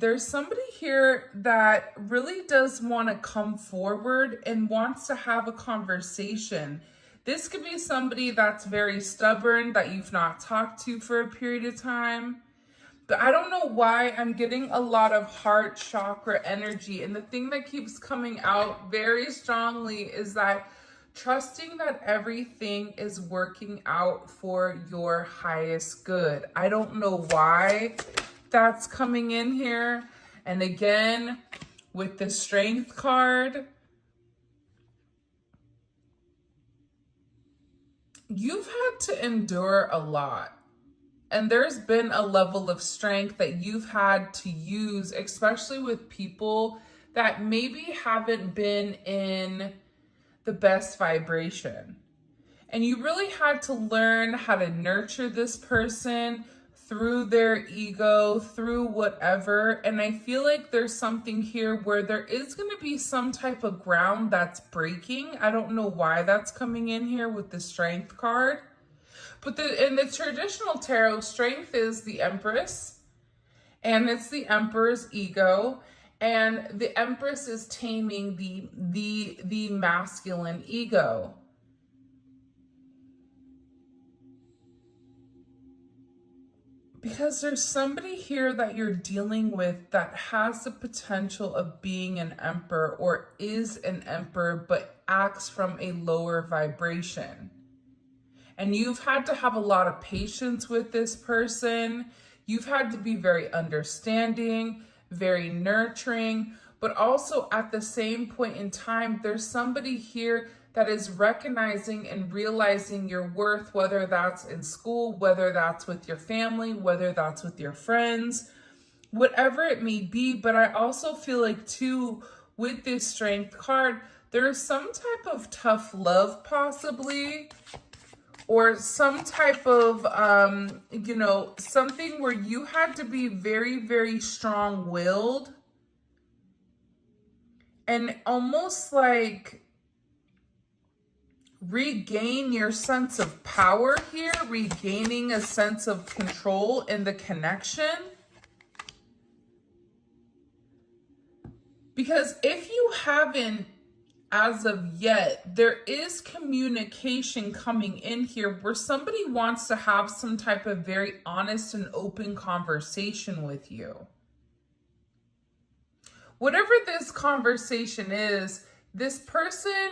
There's somebody here that really does want to come forward and wants to have a conversation. This could be somebody that's very stubborn that you've not talked to for a period of time. But I don't know why I'm getting a lot of heart chakra energy. And the thing that keeps coming out very strongly is that trusting that everything is working out for your highest good. I don't know why that's coming in here. And again, with the Strength card, you've had to endure a lot. And there's been a level of strength that you've had to use, especially with people that maybe haven't been in the best vibration. And you really had to learn how to nurture this person through their ego, through whatever. And I feel like there's something here where there is going to be some type of ground that's breaking. I don't know why that's coming in here with the Strength card. But in the traditional tarot, Strength is the Empress, and it's the Emperor's ego, and the Empress is taming the masculine ego. Because there's somebody here that you're dealing with that has the potential of being an emperor or is an emperor, but acts from a lower vibration. And you've had to have a lot of patience with this person. You've had to be very understanding, very nurturing, but also at the same point in time, there's somebody here that is recognizing and realizing your worth, whether that's in school, whether that's with your family, whether that's with your friends, whatever it may be. But I also feel like too, with this Strength card, there is some type of tough love possibly, or some type of, something where you had to be very, very strong-willed and almost like regain your sense of power here, regaining a sense of control in the connection. Because if you haven't, as of yet, there is communication coming in here where somebody wants to have some type of very honest and open conversation with you. Whatever this conversation is, this person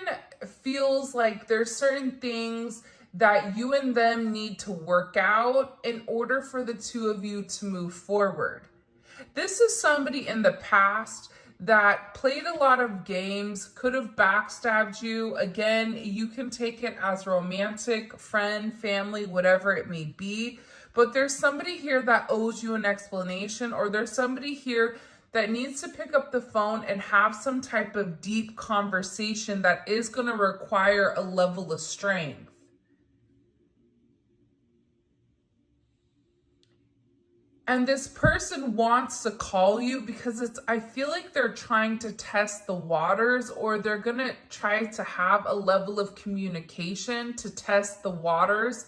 feels like there's certain things that you and them need to work out in order for the two of you to move forward. This is somebody in the past that played a lot of games, could have backstabbed you. Again, you can take it as romantic, friend, family, whatever it may be. But there's somebody here that owes you an explanation, or there's somebody here that needs to pick up the phone and have some type of deep conversation that is going to require a level of strength. And this person wants to call you because I feel like they're trying to test the waters, or they're going to try to have a level of communication to test the waters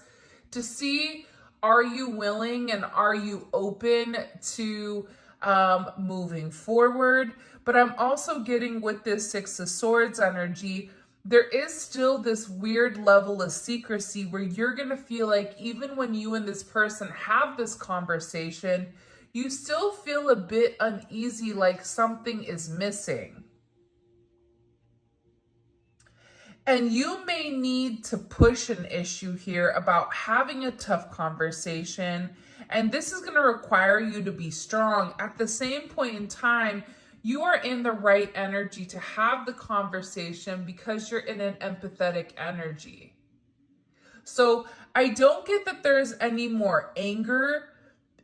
to see, are you willing and are you open to moving forward? But I'm also getting with this Six of Swords energy, there is still this weird level of secrecy where you're going to feel like even when you and this person have this conversation, you still feel a bit uneasy, like something is missing. And you may need to push an issue here about having a tough conversation. And this is going to require you to be strong. At the same point in time, you are in the right energy to have the conversation because you're in an empathetic energy. So I don't get that there's any more anger.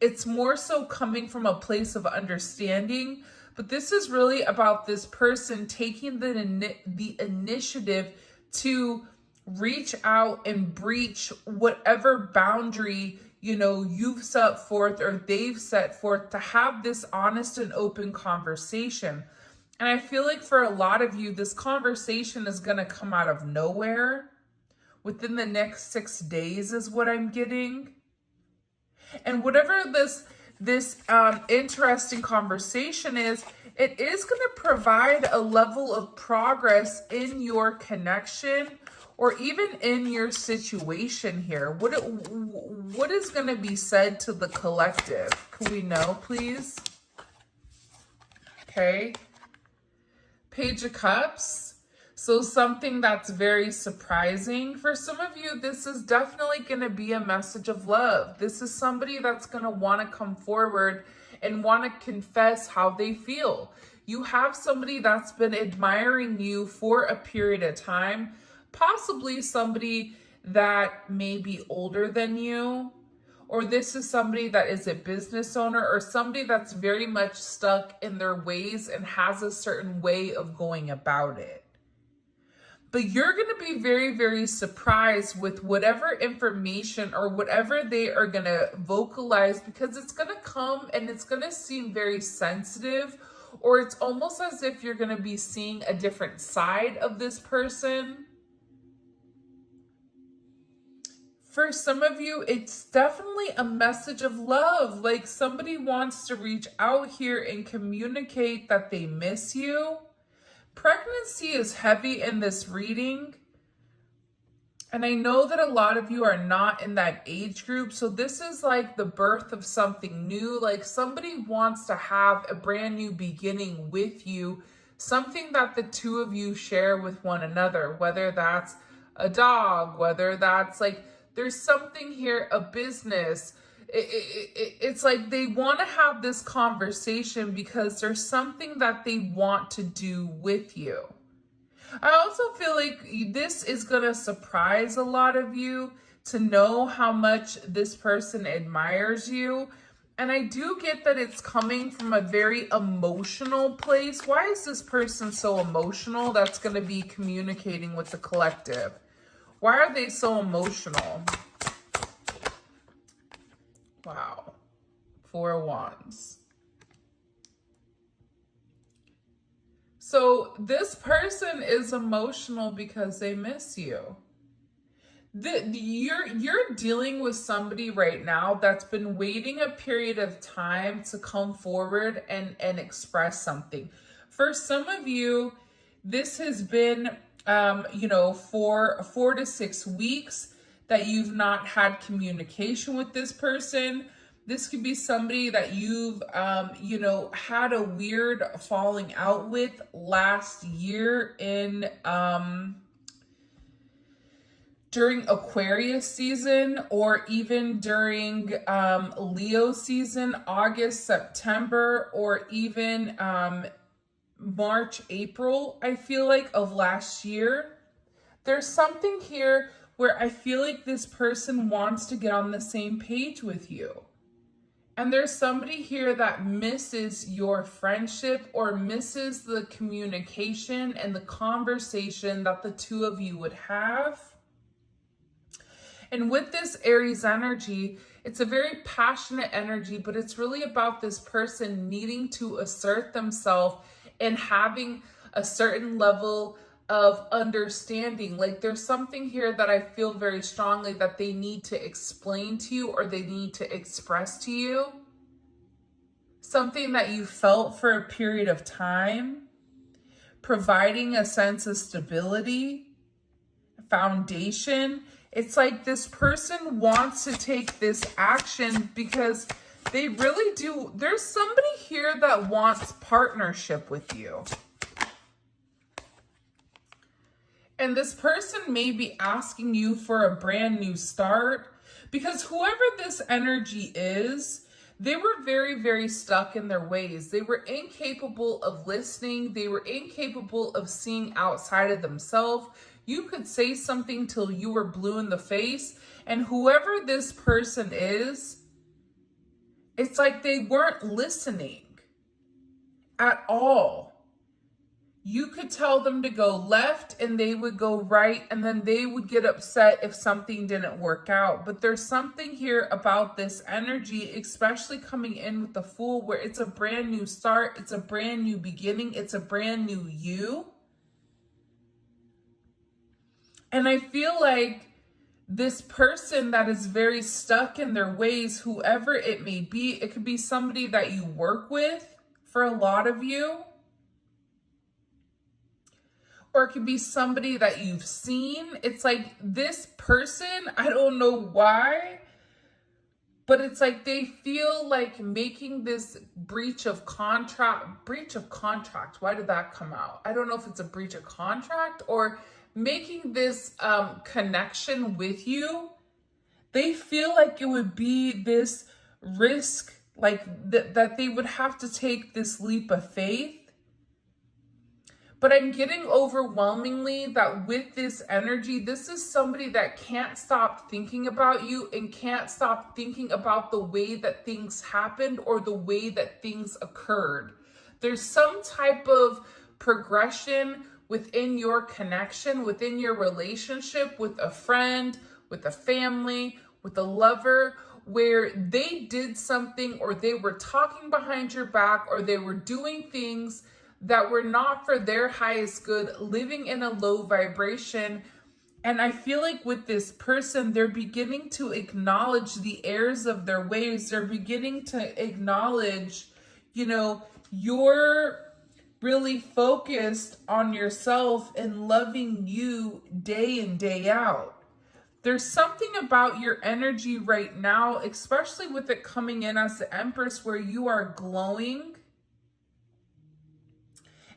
It's more so coming from a place of understanding. But this is really about this person taking the initiative to reach out and breach whatever boundary you've set forth or they've set forth, to have this honest and open conversation. And I feel like for a lot of you, this conversation is going to come out of nowhere within the next 6 days is what I'm getting. And whatever this interesting conversation is, it is going to provide a level of progress in your connection or even in your situation here. What is going to be said to the collective? Can we know, please? Okay. Page of Cups. So something that's very surprising. For some of you, this is definitely going to be a message of love. This is somebody that's going to want to come forward and want to confess how they feel. You have somebody that's been admiring you for a period of time, possibly somebody that may be older than you, or this is somebody that is a business owner or somebody that's very much stuck in their ways and has a certain way of going about it. But you're going to be very, very surprised with whatever information or whatever they are going to vocalize, because it's going to come and it's going to seem very sensitive, or it's almost as if you're going to be seeing a different side of this person. For some of you, it's definitely a message of love. Like somebody wants to reach out here and communicate that they miss you. Pregnancy is heavy in this reading. And I know that a lot of you are not in that age group. So this is like the birth of something new. Like somebody wants to have a brand new beginning with you. Something that the two of you share with one another. Whether that's a dog, whether that's like, there's something here, a business. It's like they want to have this conversation because there's something that they want to do with you. I also feel like this is going to surprise a lot of you to know how much this person admires you. And I do get that it's coming from a very emotional place. Why is this person so emotional? That's going to be communicating with the collective. Why are they so emotional? Wow. 4 of Wands. So this person is emotional because they miss you. You're dealing with somebody right now that's been waiting a period of time to come forward and express something. For some of you, this has been, for 4 to 6 weeks that you've not had communication with this person. This could be somebody that you've, had a weird falling out with last year in, during Aquarius season, or even during Leo season, August, September, or even March, April, I feel like, of last year. There's something here where I feel like this person wants to get on the same page with you. And there's somebody here that misses your friendship or misses the communication and the conversation that the two of you would have. And with this Aries energy, it's a very passionate energy, but it's really about this person needing to assert themselves and having a certain level of understanding. Like there's something here that I feel very strongly that they need to explain to you, or they need to express to you. Something that you felt for a period of time, providing a sense of stability, foundation. It's like this person wants to take this action because they really do. There's somebody here that wants partnership with you. And this person may be asking you for a brand new start, because whoever this energy is, they were very, very stuck in their ways. They were incapable of listening. They were incapable of seeing outside of themselves. You could say something till you were blue in the face. And whoever this person is, it's like they weren't listening at all. You could tell them to go left and they would go right, and then they would get upset if something didn't work out. But there's something here about this energy, especially coming in with the Fool, where it's a brand new start, it's a brand new beginning, it's a brand new you. And I feel like this person that is very stuck in their ways, whoever it may be. It could be somebody that you work with for a lot of you, or it could be somebody that you've seen. It's like this person, I don't know why, but it's like they feel like making this breach of contract. Why did that come out? I don't know if it's a breach of contract or making this connection with you. They feel like it would be this risk, like that they would have to take this leap of faith. But I'm getting overwhelmingly that with this energy, this is somebody that can't stop thinking about you and can't stop thinking about the way that things happened or the way that things occurred. There's some type of progression within your connection, within your relationship with a friend, with a family, with a lover, where they did something or they were talking behind your back or they were doing things that were not for their highest good, living in a low vibration. And I feel like with this person, they're beginning to acknowledge the errors of their ways. They're beginning to acknowledge, you're really focused on yourself and loving you day in, day out. There's something about your energy right now, especially with it coming in as the Empress, where you are glowing.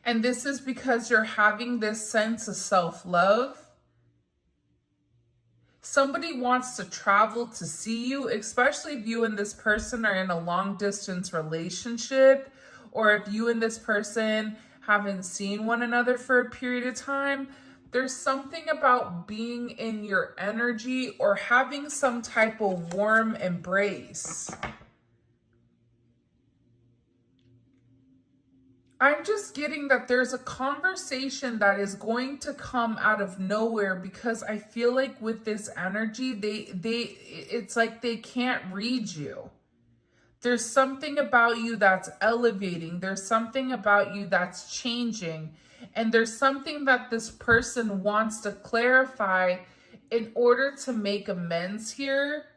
And this is because you're having this sense of self-love. Somebody wants to travel to see you, especially if you and this person are in a long distance relationship, or if you and this person haven't seen one another for a period of time. There's something about being in your energy or having some type of warm embrace. I'm just getting that there's a conversation that is going to come out of nowhere, because I feel like with this energy, it's like they can't read you. There's something about you that's elevating. There's something about you that's changing. And there's something that this person wants to clarify in order to make amends here.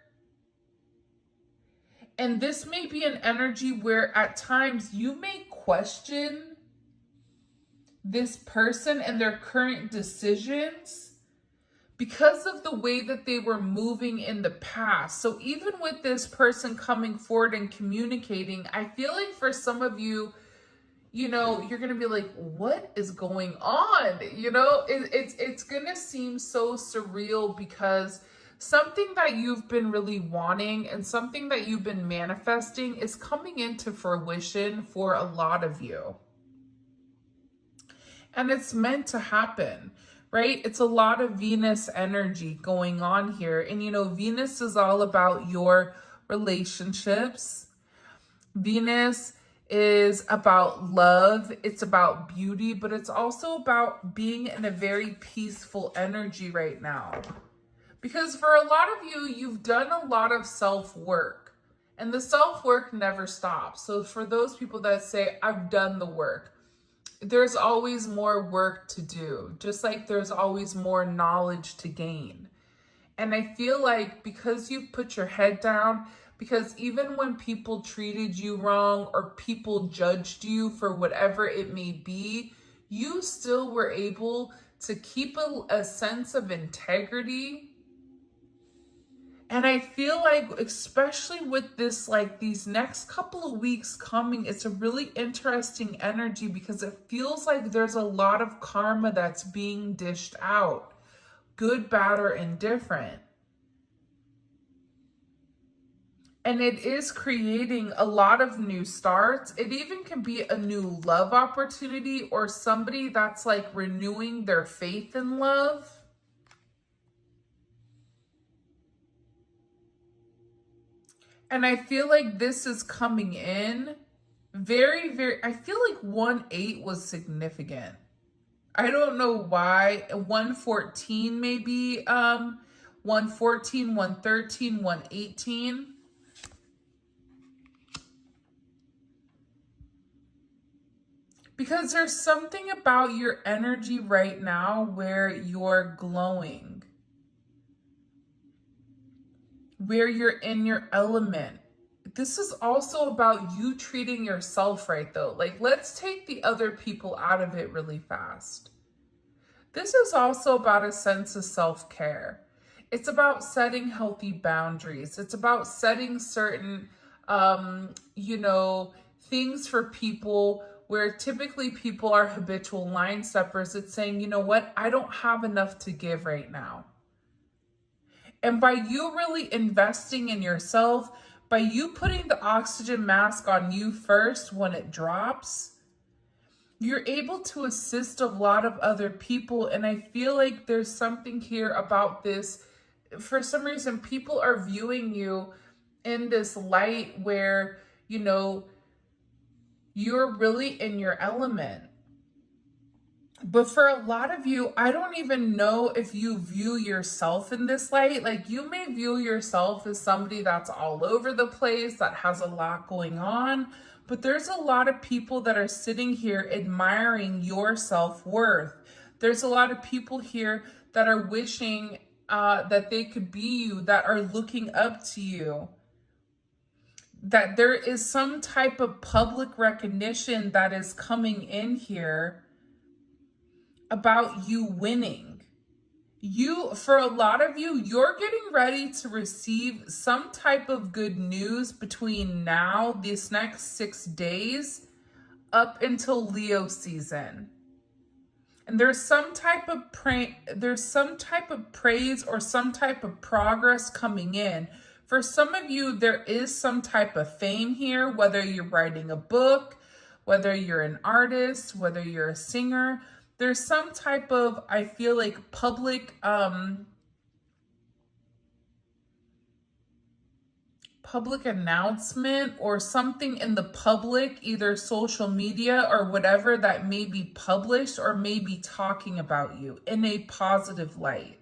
And this may be an energy where at times you may question this person and their current decisions because of the way that they were moving in the past. So even with this person coming forward and communicating, I feel like for some of you, you're going to be like, what is going on? It's going to seem so surreal, because something that you've been really wanting and something that you've been manifesting is coming into fruition for a lot of you. And it's meant to happen, right? It's a lot of Venus energy going on here. And, Venus is all about your relationships. Venus is about love. It's about beauty, but it's also about being in a very peaceful energy right now. Because for a lot of you, you've done a lot of self-work, and the self-work never stops. So for those people that say, I've done the work, there's always more work to do, just like there's always more knowledge to gain. And I feel like because you put your head down, because even when people treated you wrong or people judged you for whatever it may be, you still were able to keep a sense of integrity. And I feel like, especially with this, like these next couple of weeks coming, it's a really interesting energy, because it feels like there's a lot of karma that's being dished out, good, bad, or indifferent. And it is creating a lot of new starts. It even can be a new love opportunity, or somebody that's like renewing their faith in love. And I feel like this is coming in very, very, I feel like 1-8 was significant. I don't know why. 114 maybe, 114, 113, 118. Because there's something about your energy right now where you're glowing. where you're in your element. This is also about you treating yourself right, though. Like, let's take the other people out of it really fast. This is also about a sense of self-care. It's about setting healthy boundaries. It's about setting certain, things for people where typically people are habitual line steppers. It's saying, you know what, I don't have enough to give right now. And by you really investing in yourself, by you putting the oxygen mask on you first when it drops, you're able to assist a lot of other people. And I feel like there's something here about this. For some reason, people are viewing you in this light where, you're really in your element. But for a lot of you, I don't even know if you view yourself in this light. Like, you may view yourself as somebody that's all over the place, that has a lot going on. But there's a lot of people that are sitting here admiring your self-worth. There's a lot of people here that are wishing that they could be you, that are looking up to you. That there is some type of public recognition that is coming in here about you winning. For a lot of you, you're getting ready to receive some type of good news between now, these next 6 days, up until Leo season. And there's some type of praise or some type of progress coming in. For some of you, there is some type of fame here, whether you're writing a book, whether you're an artist, whether you're a singer. There's some type of, I feel like, public announcement or something in the public, either social media or whatever, that may be published or may be talking about you in a positive light.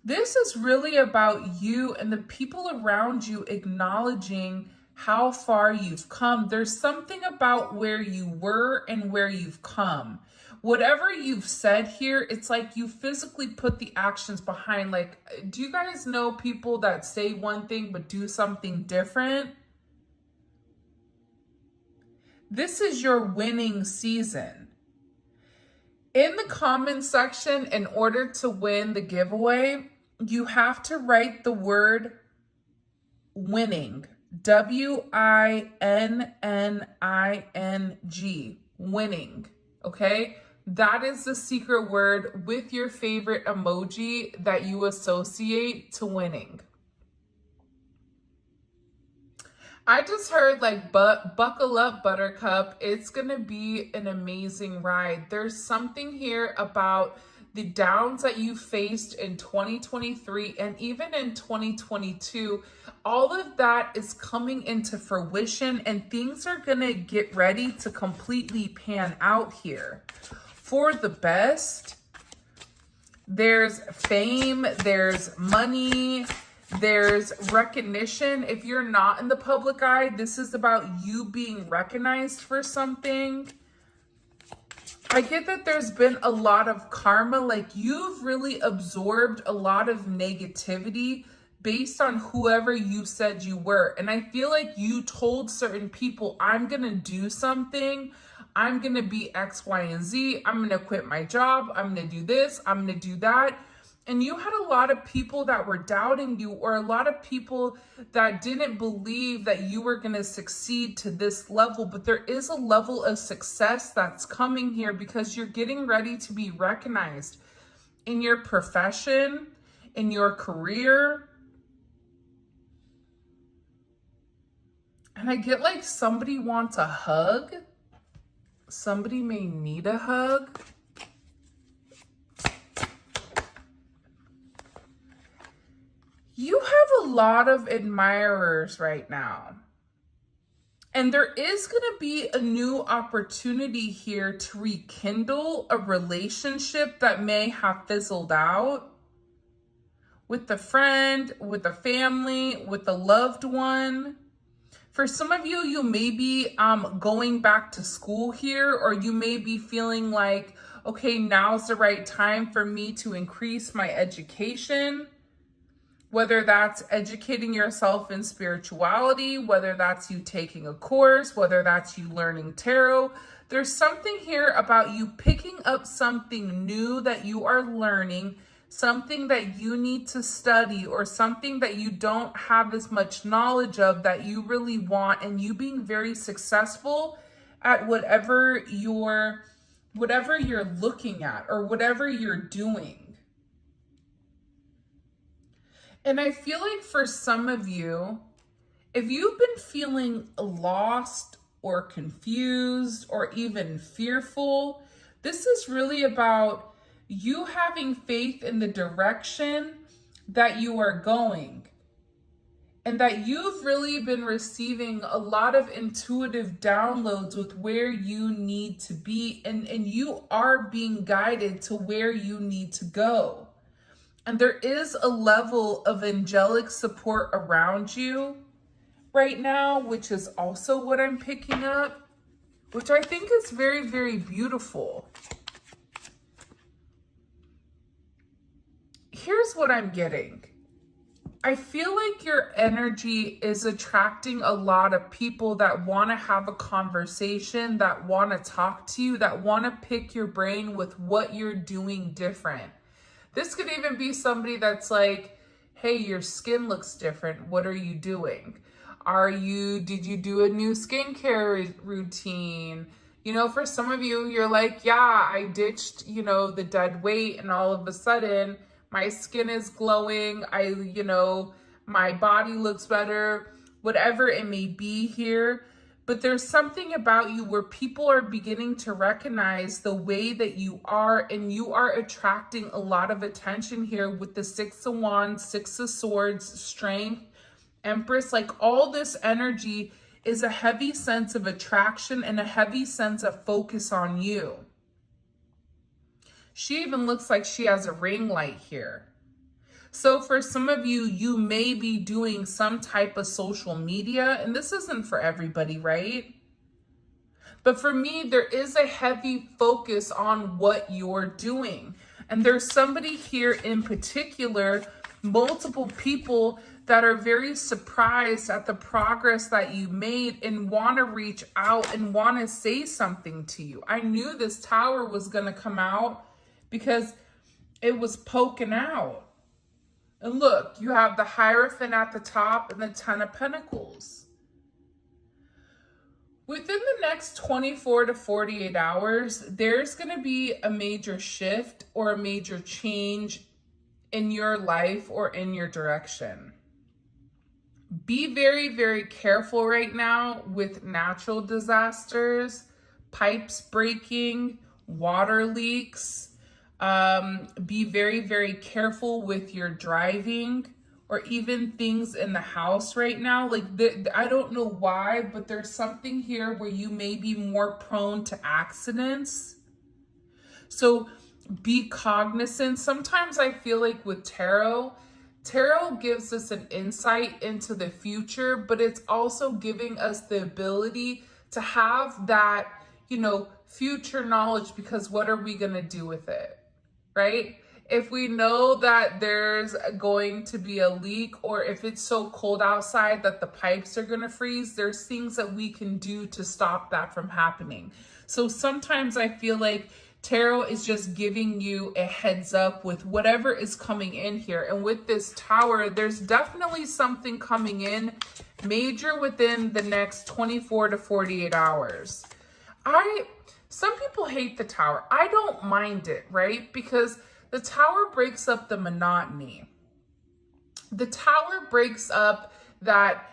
This is really about you and the people around you acknowledging how far you've come. There's something about where you were and where you've come. Whatever you've said here, it's like you physically put the actions behind. Like, do you guys know people that say one thing but do something different? This is your winning season. In the comment section, in order to win the giveaway, you have to write the word winning. WINNING. Winning. Okay? That is the secret word with your favorite emoji that you associate to winning. I just heard, like, buckle up, Buttercup. It's going to be an amazing ride. There's something here about the downs that you faced in 2023 and even in 2022. All of that is coming into fruition, and things are going to get ready to completely pan out here for the best. There's fame, there's money, there's recognition. If you're not in the public eye, this is about you being recognized for something. I get that there's been a lot of karma, like you've really absorbed a lot of negativity based on whoever you said you were. And I feel like you told certain people, I'm going to do something. I'm going to be X, Y, and Z. I'm going to quit my job. I'm going to do this. I'm going to do that. And you had a lot of people that were doubting you, or a lot of people that didn't believe that you were going to succeed to this level. But there is a level of success that's coming here because you're getting ready to be recognized in your profession, in your career. And I get like somebody wants a hug. Somebody may need a hug. You have a lot of admirers right now. And there is going to be a new opportunity here to rekindle a relationship that may have fizzled out with a friend, with a family, with a loved one. For some of you, you may be going back to school here, or you may be feeling like, okay, now's the right time for me to increase my education. Whether that's educating yourself in spirituality, whether that's you taking a course, whether that's you learning tarot, there's something here about you picking up something new that you are learning, something that you need to study, or something that you don't have as much knowledge of that you really want, and you being very successful at whatever you're looking at or whatever you're doing. And I feel like for some of you, if you've been feeling lost or confused or even fearful, this is really about you having faith in the direction that you are going. And that you've really been receiving a lot of intuitive downloads with where you need to be. And you are being guided to where you need to go. And there is a level of angelic support around you right now, which is also what I'm picking up, which I think is very, very beautiful. Here's what I'm getting. I feel like your energy is attracting a lot of people that want to have a conversation, that want to talk to you, that want to pick your brain with what you're doing different. This could even be somebody that's like, hey, your skin looks different. What are you doing? Did you do a new skincare routine? You know, for some of you, you're like, yeah, I ditched, the dead weight, and all of a sudden my skin is glowing. My body looks better, whatever it may be here. But there's something about you where people are beginning to recognize the way that you are, and you are attracting a lot of attention here with the 6 of Wands, 6 of Swords, Strength, Empress. Like, all this energy is a heavy sense of attraction and a heavy sense of focus on you. She even looks like she has a ring light here. So for some of you, you may be doing some type of social media, and this isn't for everybody, right? But for me, there is a heavy focus on what you're doing. And there's somebody here in particular, multiple people that are very surprised at the progress that you made and want to reach out and want to say something to you. I knew this Tower was going to come out because it was poking out. And look, you have the Hierophant at the top and the 10 of Pentacles. Within the next 24 to 48 hours, there's going to be a major shift or a major change in your life or in your direction. Be very, very careful right now with natural disasters, pipes breaking, water leaks. Be very, very careful with your driving or even things in the house right now. Like, I don't know why, but there's something here where you may be more prone to accidents. So be cognizant. Sometimes I feel like with tarot gives us an insight into the future, but it's also giving us the ability to have that, future knowledge, because what are we going to do with it? Right? If we know that there's going to be a leak, or if it's so cold outside that the pipes are going to freeze, there's things that we can do to stop that from happening. So sometimes I feel like tarot is just giving you a heads up with whatever is coming in here. And with this Tower, there's definitely something coming in major within the next 24 to 48 hours. Some people hate the Tower. I don't mind it, right? Because the Tower breaks up the monotony. The Tower breaks up that,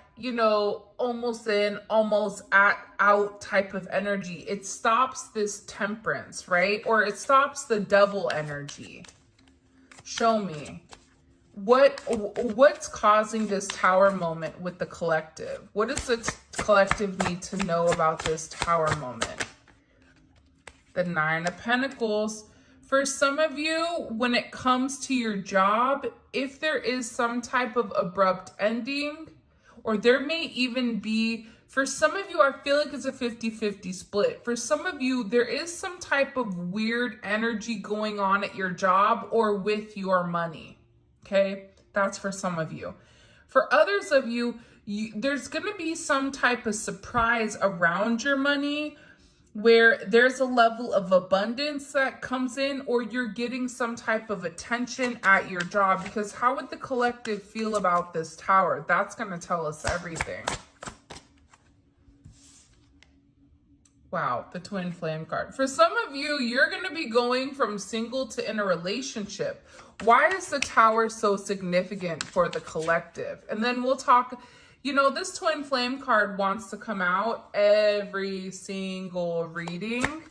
almost in, almost out type of energy. It stops this temperance, right? Or it stops the devil energy. Show me. What's causing this Tower moment with the collective? What does the collective need to know about this Tower moment? The 9 of Pentacles. For some of you, when it comes to your job, if there is some type of abrupt ending, or there may even be For some of you, I feel like it's a 50-50 split. For some of you, there is some type of weird energy going on at your job or with your money. Okay, that's for some of you. For others of you, there's going to be some type of surprise around your money where there's a level of abundance that comes in, or you're getting some type of attention at your job. Because how would the collective feel about this Tower? That's going to tell us everything. Wow, the Twin Flame card. For some of you, you're going to be going from single to in a relationship. Why is the Tower so significant for the collective? And then we'll talk, you know, this Twin Flame card wants to come out every single reading.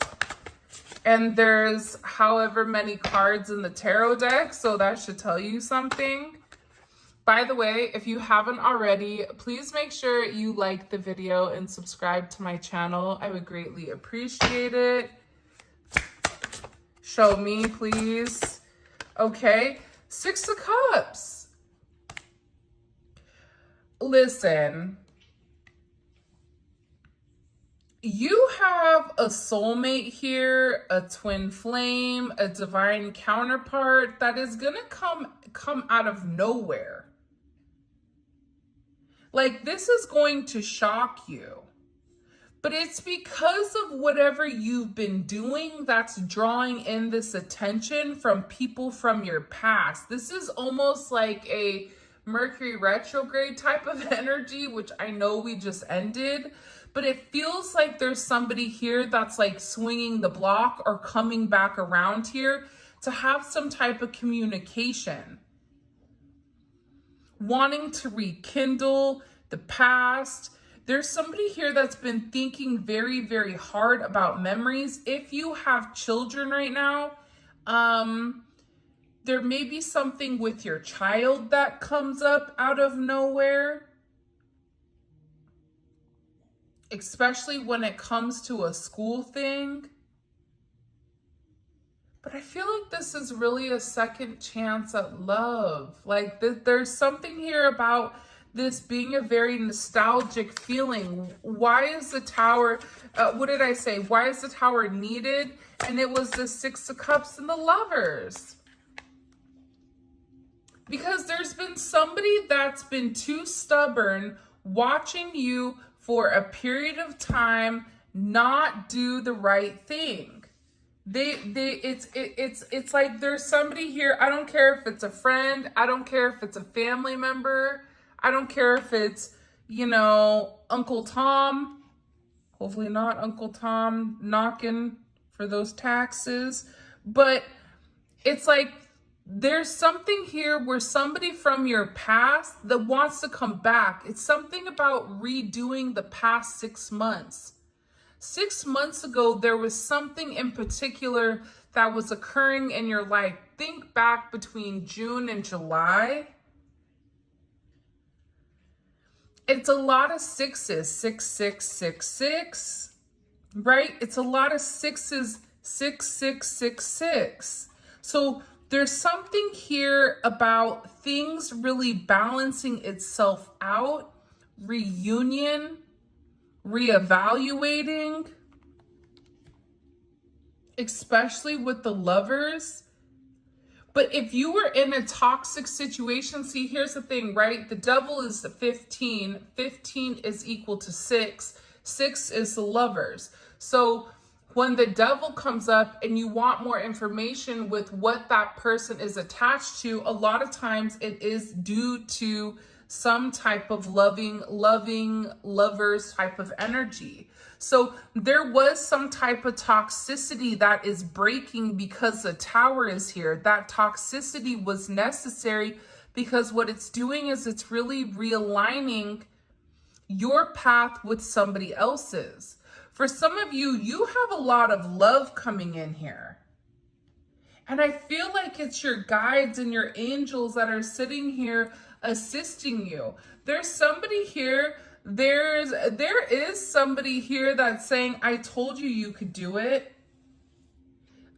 And there's however many cards in the tarot deck, so that should tell you something. By the way, if you haven't already, please make sure you like the video and subscribe to my channel. I would greatly appreciate it. Show me, please. Okay, Six of Cups. Listen, you have a soulmate here, a twin flame, a divine counterpart that is gonna come out of nowhere. Like, this is going to shock you, but it's because of whatever you've been doing that's drawing in this attention from people from your past. This is almost like a Mercury retrograde type of energy, which I know we just ended, but it feels like there's somebody here that's like swinging the block or coming back around here to have some type of communication, wanting to rekindle the past. There's somebody here that's been thinking very, very hard about memories. If you have children right now, there may be something with your child that comes up out of nowhere, especially when it comes to a school thing. But I feel like this is really a second chance at love. Like, there's something here about this being a very nostalgic feeling. Why is the Tower, what did I say? Why is the Tower needed? And it was the Six of Cups and the Lovers. Because there's been somebody that's been too stubborn watching you for a period of time not do the right thing. It's like there's somebody here. I don't care if it's a friend. I don't care if it's a family member. I don't care if it's, you know, Uncle Tom. Hopefully not Uncle Tom knocking for those taxes. But it's like there's something here where somebody from your past that wants to come back. It's something about redoing the past 6 months. 6 months ago, there was something in particular that was occurring in your life. Think back between June and July. It's a lot of sixes, 6, 6, 6, 6, right? It's a lot of sixes, 6, 6, 6, 6. So there's something here about things really balancing itself out, reunion, reevaluating, especially with the Lovers. But if you were in a toxic situation, see, here's the thing, right? The Devil is the 15. 15 is equal to 6. 6 is the Lovers. So when the Devil comes up and you want more information with what that person is attached to, a lot of times it is due to some type of loving lovers type of energy. So there was some type of toxicity that is breaking because the Tower is here. That toxicity was necessary because what it's doing is it's really realigning your path with somebody else's. For some of you, you have a lot of love coming in here. And I feel like it's your guides and your angels that are sitting here assisting you. There's somebody here, there is somebody here that's saying, I told you you could do it.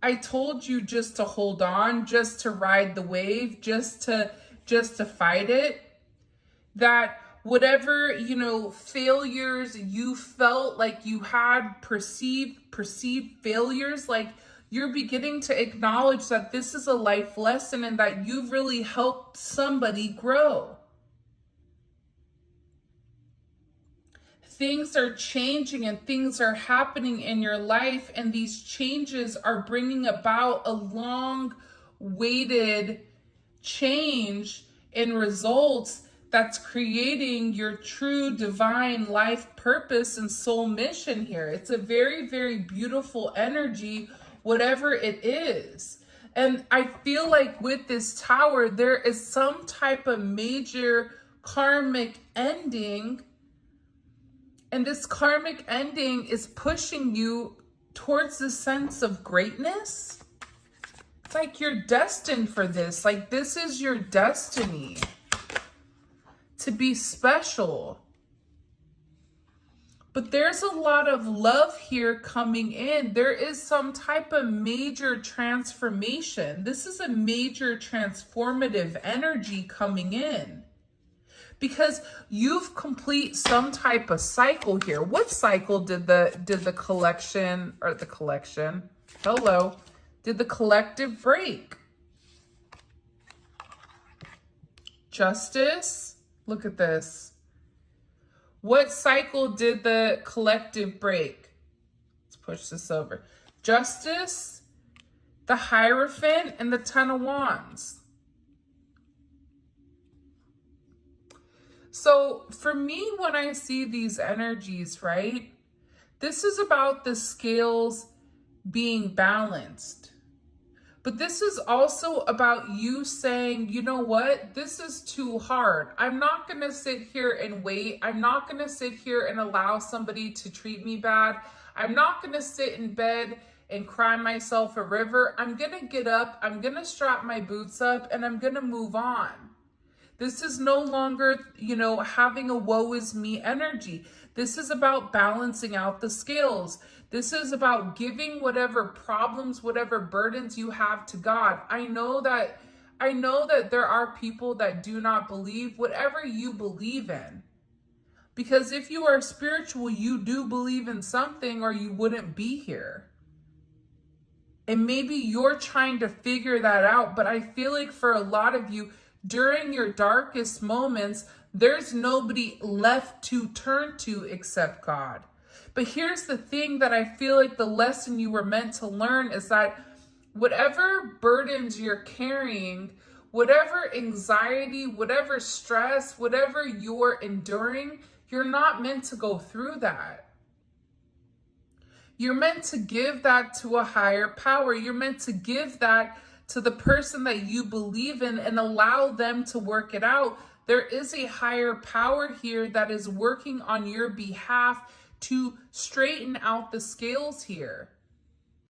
I told you just to hold on, just to ride the wave, just to fight it. That whatever, you know, failures you felt like you had, perceived failures, like you're beginning to acknowledge that this is a life lesson and that you've really helped somebody grow. Things are changing and things are happening in your life, and these changes are bringing about a long-awaited change in results that's creating your true divine life purpose and soul mission here. It's a very, very beautiful energy, whatever it is. And I feel like with this Tower, there is some type of major karmic ending. And this karmic ending is pushing you towards the sense of greatness. It's like you're destined for this. Like this is your destiny to be special. But there's a lot of love here coming in. There is some type of major transformation. This is a major transformative energy coming in. Because you've complete some type of cycle here. What cycle did the collection did the collective break? Justice. Look at this. What cycle did the collective break? Let's push this over. Justice, the Hierophant, and the Ten of Wands. So for me, when I see these energies, right, this is about the scales being balanced. But this is also about you saying, you know what, this is too hard. I'm not going to sit here and wait. I'm not going to sit here and allow somebody to treat me bad. I'm not going to sit in bed and cry myself a river. I'm going to get up. I'm going to strap my boots up and I'm going to move on. This is no longer, you know, having a woe is me energy. This is about balancing out the scales. This is about giving whatever problems, whatever burdens you have to God. I know that there are people that do not believe whatever you believe in. Because if you are spiritual, you do believe in something or you wouldn't be here. And maybe you're trying to figure that out, but I feel like for a lot of you, during your darkest moments, there's nobody left to turn to except God. But here's the thing that I feel like the lesson you were meant to learn is that whatever burdens you're carrying, whatever anxiety, whatever stress, whatever you're enduring, you're not meant to go through that. You're meant to give that to a higher power. You're meant to give that to the person that you believe in and allow them to work it out. There is a higher power here that is working on your behalf to straighten out the scales here.